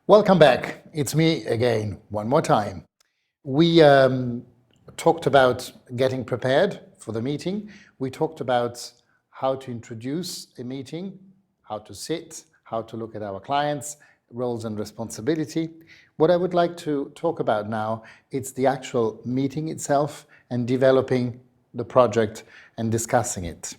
Welcome back. It's me again, one more time. We talked about getting prepared for the meeting. We talked about how to introduce a meeting, how to sit, how to look at our clients, roles and responsibility. What I would like to talk about now is the actual meeting itself and developing the project and discussing it.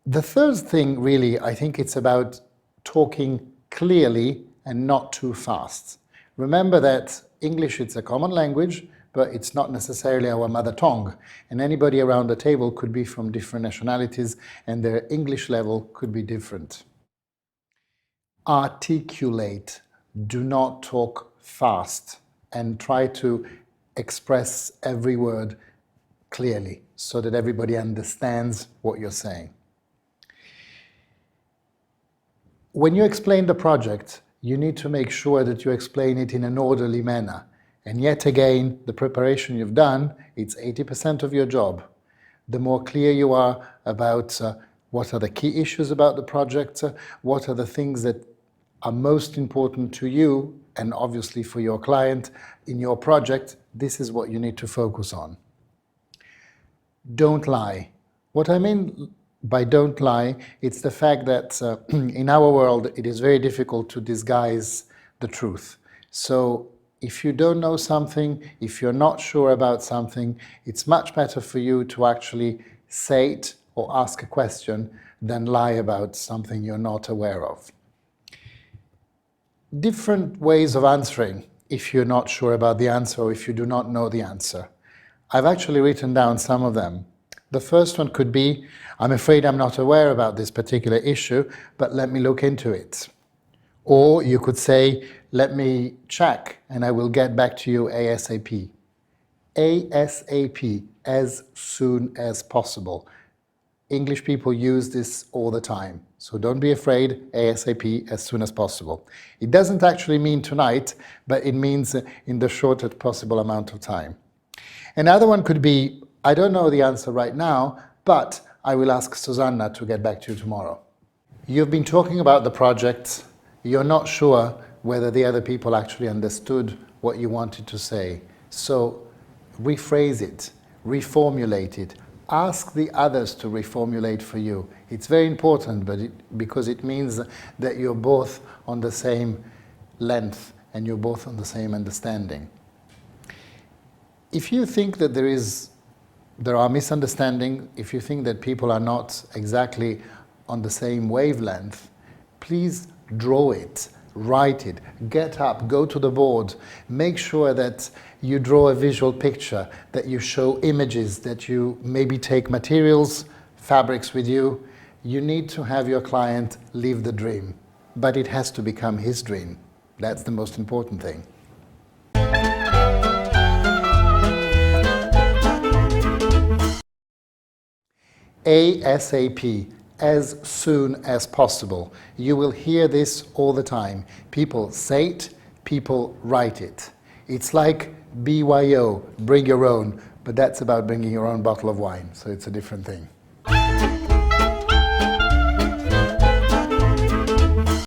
The third thing, really, I think it's about talking clearly and not too fast. Remember that English is a common language, but it's not necessarily our mother tongue. And anybody around the table could be from different nationalities and their English level could be different. Articulate. Do not talk fast and try to express every word clearly so that everybody understands what you're saying. When you explain the project, you need to make sure that you explain it in an orderly manner. And yet again, the preparation you've done, it's 80% of your job. The more clear you are about what are the key issues about the project, what are the things that are most important to you and obviously for your client in your project, this is what you need to focus on. Don't lie. What I mean by don't lie, it's the fact that in our world it is very difficult to disguise the truth. So if you don't know something, if you're not sure about something, it's much better for you to actually say it or ask a question than lie about something you're not aware of. Different ways of answering if you're not sure about the answer or if you do not know the answer. I've actually written down some of them. The first one could be, I'm afraid I'm not aware about this particular issue, but let me look into it. Or you could say, let me check and I will get back to you ASAP. ASAP, as soon as possible. English people use this all the time. So don't be afraid, ASAP, as soon as possible. It doesn't actually mean tonight, but it means in the shortest possible amount of time. Another one could be, I don't know the answer right now, but I will ask Susanna to get back to you tomorrow. You've been talking about the project. You're not sure whether the other people actually understood what you wanted to say. So rephrase it, reformulate it. Ask the others to reformulate for you. It's very important because it means that you're both on the same length and you're both on the same understanding. If you think that there are misunderstandings, if you think that people are not exactly on the same wavelength, please draw it, write it, get up, go to the board, make sure that you draw a visual picture, that you show images, that you maybe take materials, fabrics with you. You need to have your client live the dream, but it has to become his dream. That's the most important thing. ASAP, as soon as possible. You will hear this all the time. People say it, people write it. It's like BYO, bring your own, but that's about bringing your own bottle of wine, so it's a different thing.